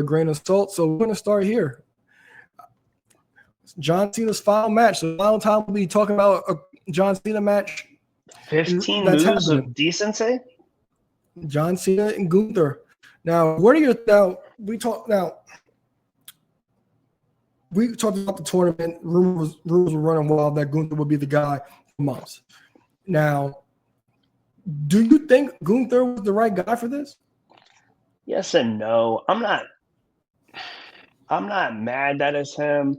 a grain of salt. So we're going to start here. John Cena's final match. So the final time we'll be talking about a John Cena match. 15 moves of decency? John Cena and Gunther. Now, we talked about the tournament. Rumors were running wild that Gunther would be the guy for months. Now, do you think Gunther was the right guy for this? Yes and no. I'm not mad that it's him.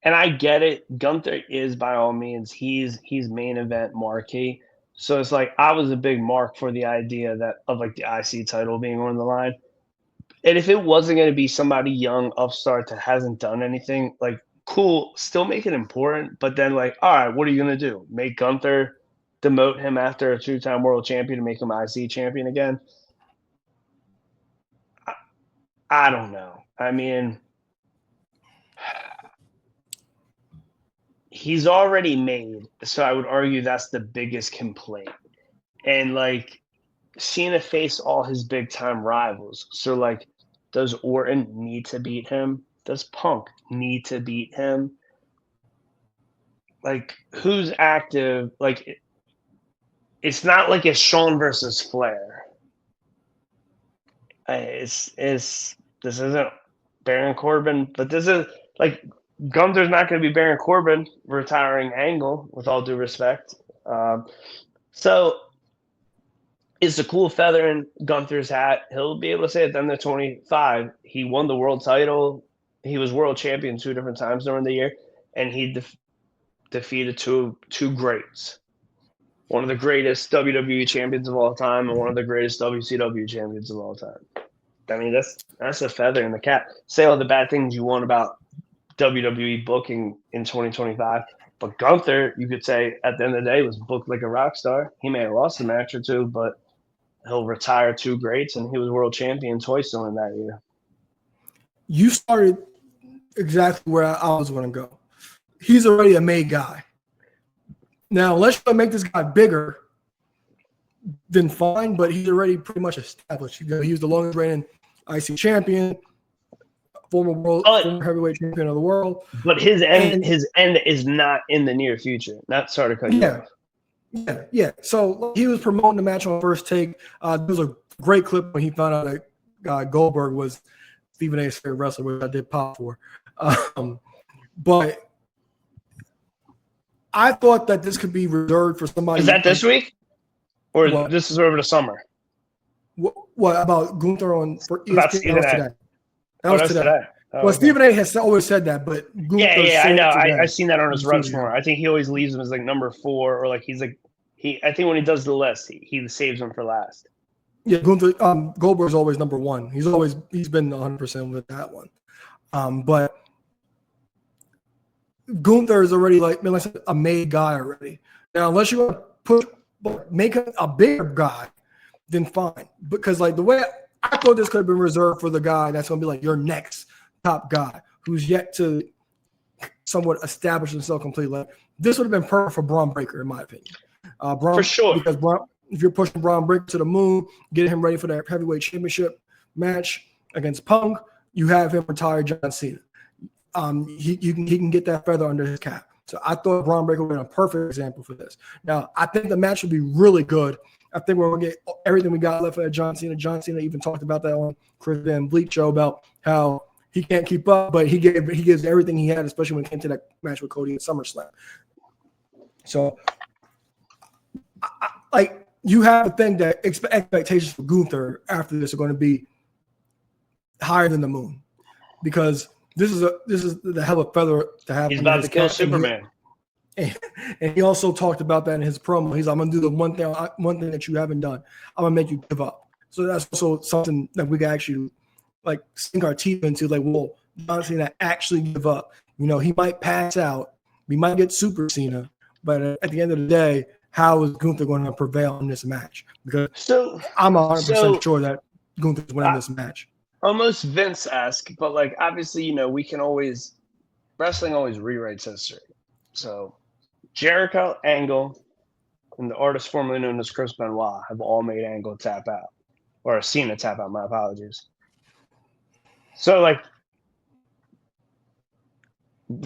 And I get it. Gunther is, by all means, he's main event marquee. So it's like I was a big mark for the idea of like the IC title being on the line. And if it wasn't going to be somebody young, upstart that hasn't done anything, like cool, still make it important. But then like, all right, what are you going to do? Make Gunther demote him after a two-time world champion to make him IC champion again? I don't know. I mean, he's already made, so I would argue that's the biggest complaint. And like Cena faced all his big time rivals. So like, does Orton need to beat him? Does Punk need to beat him? Like, who's active? Like, it's not like it's Shawn versus Flair. This isn't Baron Corbin, but this is like Gunther's not going to be Baron Corbin retiring Angle, with all due respect. So it's a cool feather in Gunther's hat. He'll be able to say at the end of 25, he won the world title. He was world champion 2 different times during the year, and he defeated two greats. One of the greatest WWE champions of all time and one of the greatest WCW champions of all time. I mean, that's a feather in the cap. Say all the bad things you want about WWE booking in 2025, but Gunther, you could say, at the end of the day, was booked like a rock star. He may have lost a match or two, but he'll retire 2 greats, and he was world champion twice during that year. You started exactly where I was going to go. He's already a made guy. Now, unless you make this guy bigger, then fine, but he's already pretty much established. He was the longest reigning IC champion, former heavyweight champion of the world. But his end is not in the near future. Not sorry to cut you off. Yeah. So he was promoting the match on First Take. There was a great clip when he found out that Goldberg was Stephen A's favorite wrestler, which I did pop for. But I thought that this could be reserved for somebody. Is that this week? Or this is over the summer? What about Gunther on ESPN? About today. That was today. Well, Stephen A has always said that, but Gunther I know. I've seen that on his Rushmore. I think he always leaves him as like number 4, or like he's like I think when he does the list, he saves him for last. Yeah, Gunther Goldberg's always number 1. He's been 100% with that one. But Gunther is already like I said, a made guy already. Now, unless you want to make him a bigger guy, then fine. Because like the way I thought this could have been reserved for the guy that's going to be like your next top guy who's yet to somewhat establish himself completely. This would have been perfect for Braun Breaker, in my opinion. For sure. Because if you're pushing Braun Breaker to the moon, getting him ready for that heavyweight championship match against Punk, you have him retire John Cena. He can get that feather under his cap. So I thought Braun Breaker would be a perfect example for this. Now, I think the match would be really good. I think we're going to get everything we got left at John Cena. John Cena even talked about that on Chris Van Vliet show about how he can't keep up, but he gives everything he had, especially when it came to that match with Cody at SummerSlam. So, you have to think that expectations for Gunther after this are going to be higher than the moon, because this is the hell of a feather to have. He's about to kill Superman. And he also talked about that in his promo. I'm going to do the one thing that you haven't done. I'm going to make you give up. So that's also something that we can actually like sink our teeth into. Like, well, John Cena actually give up. You know, he might pass out. We might get Super Cena. But at the end of the day, how is Gunther going to prevail in this match? Because I'm 100% sure that Gunther's winning this match. Almost Vince-esque, but like obviously, you know, wrestling always rewrites history. So Jericho, Angle, and the artist formerly known as Chris Benoit have all made Angle tap out, or Cena tap out. My apologies. So like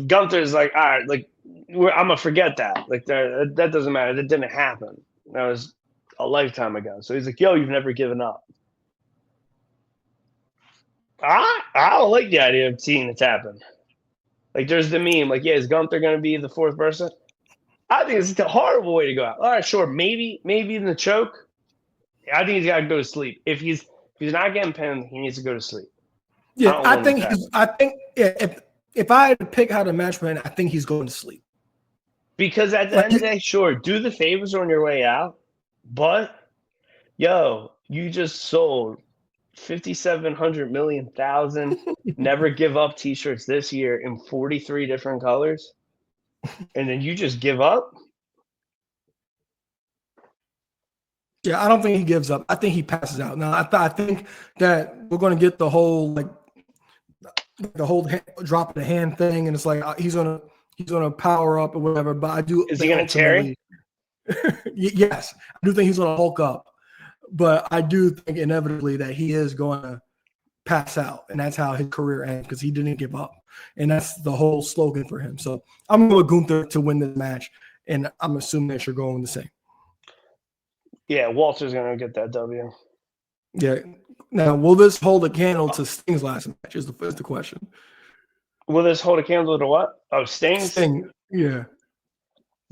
Gunther's like, all right, like I'm gonna forget that. Like that doesn't matter. That didn't happen. That was a lifetime ago. So he's like, yo, you've never given up. I don't like the idea of seeing this happen. Like there's the meme, like, yeah, is Gunther gonna be the fourth person? I think it's a horrible way to go out. All right, sure, maybe in the choke. I think he's got to go to sleep. If he's not getting pinned, he needs to go to sleep. Yeah, I think yeah, if I had to pick how the match went, I think he's going to sleep. Because at the end of the day, sure, do the favors on your way out, but yo, you just sold 5,700 million thousand never give up T-shirts this year in 43 different colors, and then you just give up. Yeah, I don't think he gives up. I think he passes out. Now, I think that we're going to get the whole drop of the hand thing, and it's like he's gonna power up or whatever. But I do. Is he going to Terry? Yes, I do think he's going to Hulk up, but I do think inevitably that he is going to pass out, and that's how his career ends because he didn't give up, and that's the whole slogan for him. So I'm going with Gunther to win this match, and I'm assuming that you're going the same. Yeah, Walter's going to get that W. Yeah. Now, will this hold a candle to Sting's last match? Is the question. Will this hold a candle to what? Oh, Sting. Yeah.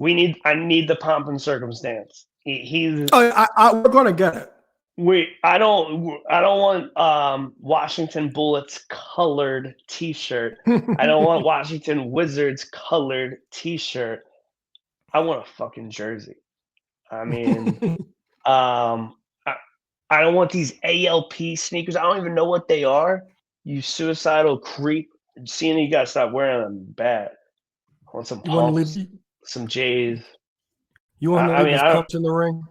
I need the pomp and circumstance. He's. We're gonna get it. Wait, I don't want Washington Bullets colored T-shirt. I don't want Washington Wizards colored T-shirt. I want a fucking jersey. I mean, I don't want these ALP sneakers. I don't even know what they are. You suicidal creep. Seeing you gotta stop wearing them bad. I want some pumps, some J's. You want to leave his pumps in the ring?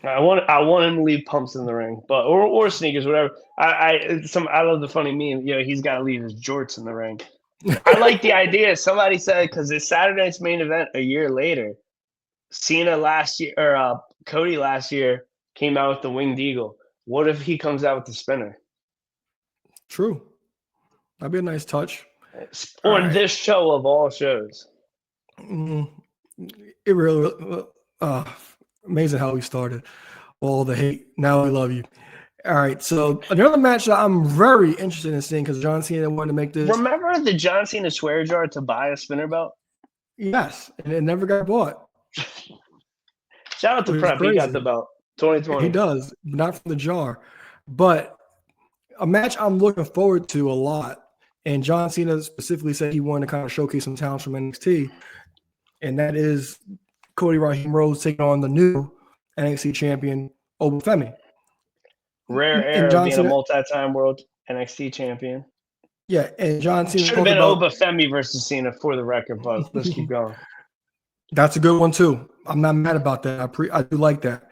I want him to leave pumps in the ring, but or sneakers, whatever. I love the funny meme. You know, he's got to leave his jorts in the ring. I like the idea. Somebody said because it's Saturday night's main event a year later. Cena last year or Cody last year came out with the winged eagle. What if he comes out with the spinner? True, that'd be a nice touch on this show of all shows. It really. Amazing how we started. All the hate. Now we love you. All right. So another match that I'm very interested in seeing because John Cena wanted to make this. Remember the John Cena swear jar to buy a spinner belt? Yes, and it never got bought. Shout out to Prep. He got the belt. 2020. He does, not from the jar. But a match I'm looking forward to a lot. And John Cena specifically said he wanted to kind of showcase some talents from NXT. And that is Cody Raheem Rose taking on the new NXT champion, Obafemi. Rare air of being a multi-time world NXT champion. Yeah, and John Cena should have been Obafemi versus Cena for the record, but let's keep going. That's a good one too. I'm not mad about that. I do like that.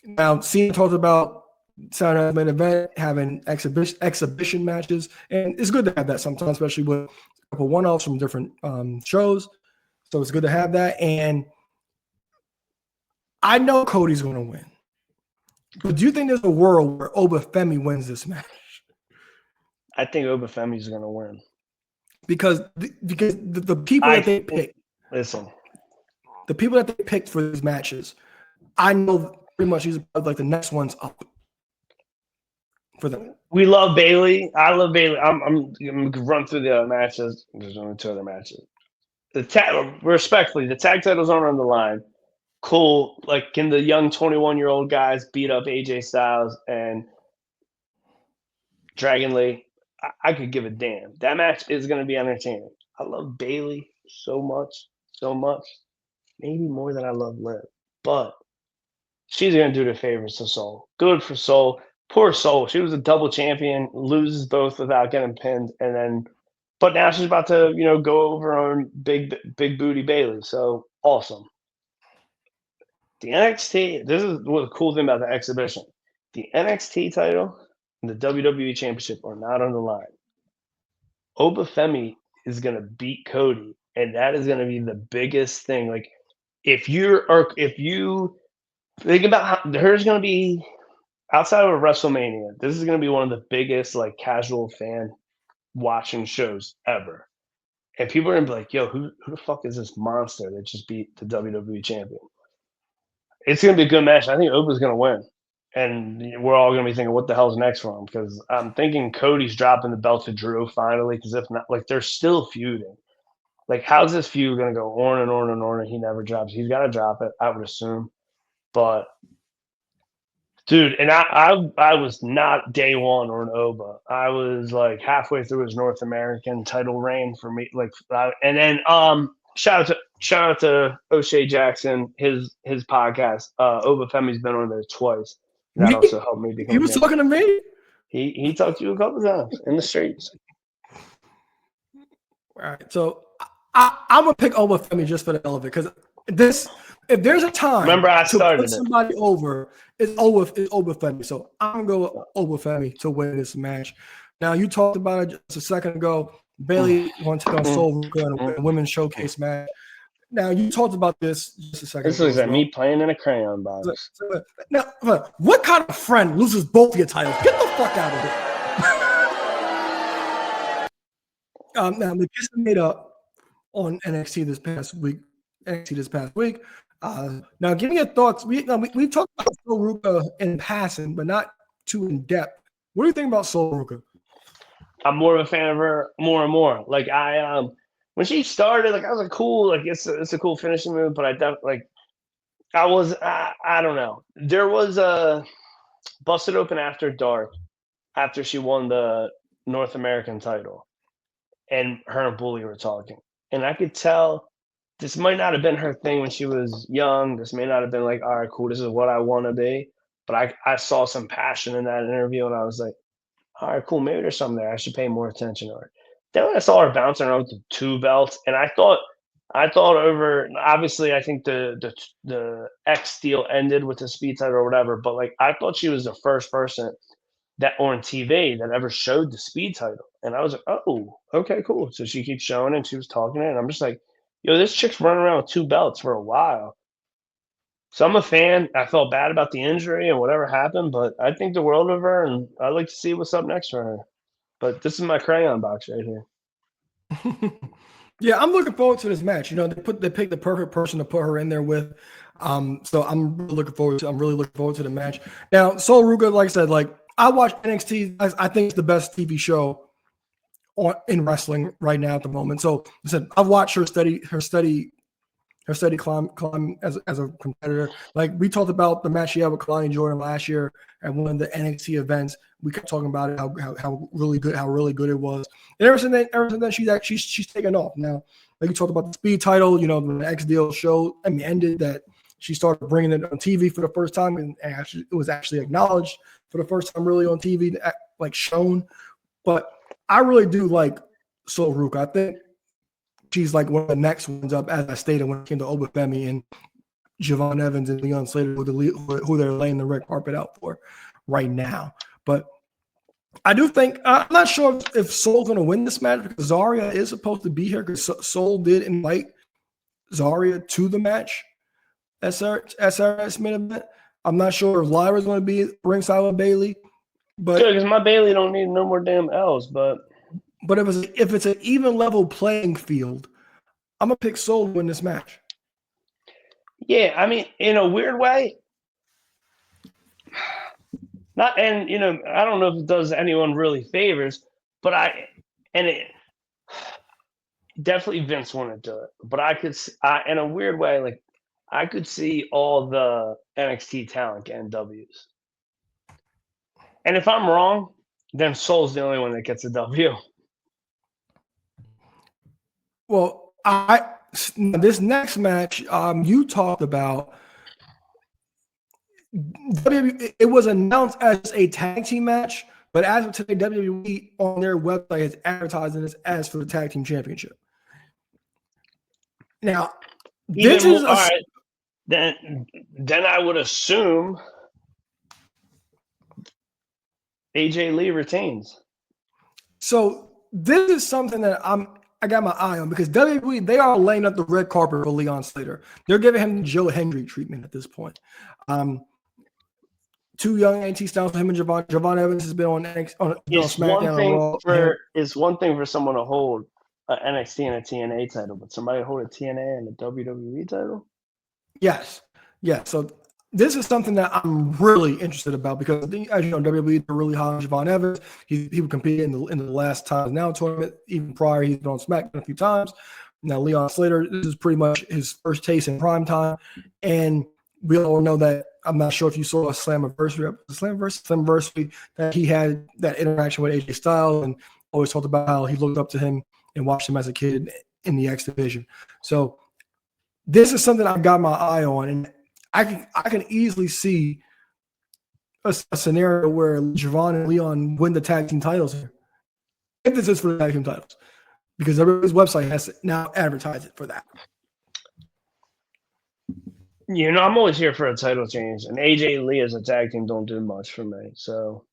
Now, Cena talked about Saturday Night Main Event having exhibition matches, and it's good to have that sometimes, especially with a couple one-offs from different shows. So it's good to have that. And I know Cody's going to win. But do you think there's a world where Obafemi wins this match? I think Obafemi's going to win. Because the people that they picked. Listen. The people that they picked for these matches, I know pretty much these are like the next ones up for them. We love Bailey. I love Bailey. I'm going to run through the other matches. There's only two other matches. Respectfully, the tag titles aren't on the line. Cool. Like, can the young 21-year-old guys beat up AJ Styles and Dragon Lee? I could give a damn. That match is going to be entertaining. I love Bailey so much. Maybe more than I love Liv. But she's going to do the favors to Soul. Good for Soul. Poor Soul. She was a double champion, loses both without getting pinned, but now she's about to, go over on big booty Bailey. So awesome. The NXT, this is what the cool thing about the exhibition. The NXT title and the WWE Championship are not on the line. Obafemi is going to beat Cody, and that is going to be the biggest thing. Like, if you think about how there's going to be outside of WrestleMania, this is going to be one of the biggest like casual fan watching shows ever. And people are gonna be like, yo, who the fuck is this monster that just beat the WWE champion? It's gonna be a good match. I think Oba's gonna win. And we're all gonna be thinking, what the hell's next for him? Because I'm thinking Cody's dropping the belt to Drew finally. Because if not, like they're still feuding. Like, how's this feud gonna go on and on and on? And he never drops. He's got to drop it, I would assume. But dude, and I was not day one on Oba. I was like halfway through his North American title reign for me. Like, and then shout out to O'Shea Jackson, his podcast. Oba Femi's been on there twice. That also helped me become. He was talking to me. He talked to you a couple times in the streets. All right, so I'm gonna pick Oba Femi just for the hell of it, because if there's a time remember I started to put somebody over, it's Oba Femi. So I'm gonna go with Oba Femi to win this match. Now, you talked about it just a second ago. Bayley wants to take on Sol Ruka in a women's showcase match. Now, you talked about this just a second ago. This looks like me playing in a crayon box. Now, what kind of friend loses both your titles? Get the fuck out of here. Now, the kiss made up on NXT this past week. Now, give me your thoughts. We talked about Sol Ruka in passing, but not too in depth. What do you think about Sol Ruka? I'm more of a fan of her more and more. Like when she started, like I was like, cool, like it's a cool finishing move, but I don't know. There was a Busted Open After Dark after she won the North American title, and her and Bully were talking, and I could tell this might not have been her thing when she was young. This may not have been like, all right, cool, this is what I want to be. But I saw some passion in that interview, and I was like, all right, cool, maybe there's something there. I should pay more attention to her. Then when I saw her bouncing around with the two belts, and I thought over, obviously, I think the X deal ended with the speed title or whatever, but like I thought she was the first person that on TV that ever showed the speed title. And I was like, oh, okay, cool. So she keeps showing it, and she was talking it, and I'm just like, yo, this chick's running around with two belts for a while. So I'm a fan. I felt bad about the injury and whatever happened, but I think the world of her, and I'd like to see what's up next for her. But this is my crayon box right here. Yeah, I'm looking forward to this match. You know, they picked the perfect person to put her in there with. So I'm really looking forward to the match. Now, Sol Ruka, like I said, like I watch NXT. I think it's the best TV show in wrestling right now at the moment. So I said I've watched her steady climb as a competitor. Like we talked about the match she had with Kalani Jordan last year at one of the NXT events. We kept talking about it, how really good it was. And ever since then she's taken off. Now, like you talked about the speed title, you know, when the X deal ended, that she started bringing it on TV for the first time, and actually it was actually acknowledged for the first time really on TV, like shown. But I really do like Sol Ruka. I think she's like one of the next ones up, as I stated, when it came to Oba Femi and Javon Evans and Leon Slater, who they're laying the red carpet out for right now. But I do think I'm not sure if Sol's going to win this match, because Zarya is supposed to be here, because Sol did invite Zarya to the match, SRS main event. I'm not sure if Lyra's going to be ringside with Bayley, but because my Bayley don't need no more damn L's. But if it's an even level playing field, I'm gonna pick Sol to win this match. Yeah, I mean, in a weird way, not, and you know, I don't know if it does anyone really favors, but definitely Vince wanted to do it, but in a weird way, like I could see all the NXT talent getting W's, and if I'm wrong, then Sol's the only one that gets a W. Well, this next match, you talked about. It was announced as a tag team match, but as of today, WWE on their website is advertising this as for the tag team championship. Now, this is all right. Then I would assume AJ Lee retains. So this is something that I got my eye on, because WWE, they are laying up the red carpet for Leon Slater. They're giving him the Joe Hendry treatment at this point. two young NXT stars, him and Javon. Javon Evans has been on SmackDown and Raw. It's one thing for someone to hold an NXT and a TNA title, but somebody hold a TNA and a WWE title? Yes. So this is something that I'm really interested about because, as you know, WWE are really high on Javon Evans. He would compete in the last Times Now tournament. Even prior, he's been on SmackDown a few times. Now, Leon Slater, this is pretty much his first taste in prime time. And we all know that, I'm not sure if you saw a Slammiversary that he had that interaction with AJ Styles and always talked about how he looked up to him and watched him as a kid in the X Division. So this is something I've got my eye on, and I can easily see a scenario where Javon and Leon win the tag team titles here. If this is for the tag team titles, because everybody's website has to now advertise it for that. You know, I'm always here for a title change, and AJ and Lee as a tag team don't do much for me. So,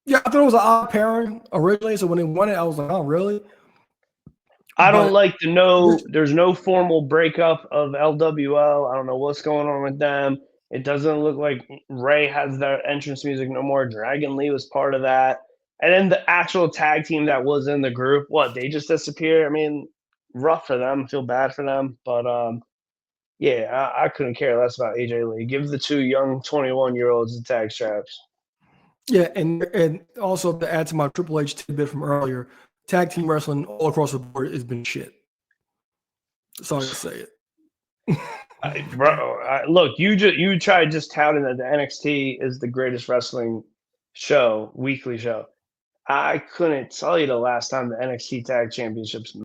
yeah, I thought it was an odd pairing originally. So when they won it, I was like, oh, really? I don't like to know. There's no formal breakup of LWO. I don't know what's going on with them. It doesn't look like Ray has their entrance music no more. Dragon Lee was part of that. And then the actual tag team that was in the group, they just disappeared? I mean, rough for them. Feel bad for them. But, yeah, I couldn't care less about AJ Lee. Give the two young 21-year-olds the tag straps. Yeah, and also to add to my Triple H tidbit from earlier, tag team wrestling all across the board has been shit. Sorry to say it. Look, you tried just touting that the NXT is the greatest wrestling show, weekly show. I couldn't tell you the last time the NXT Tag Championships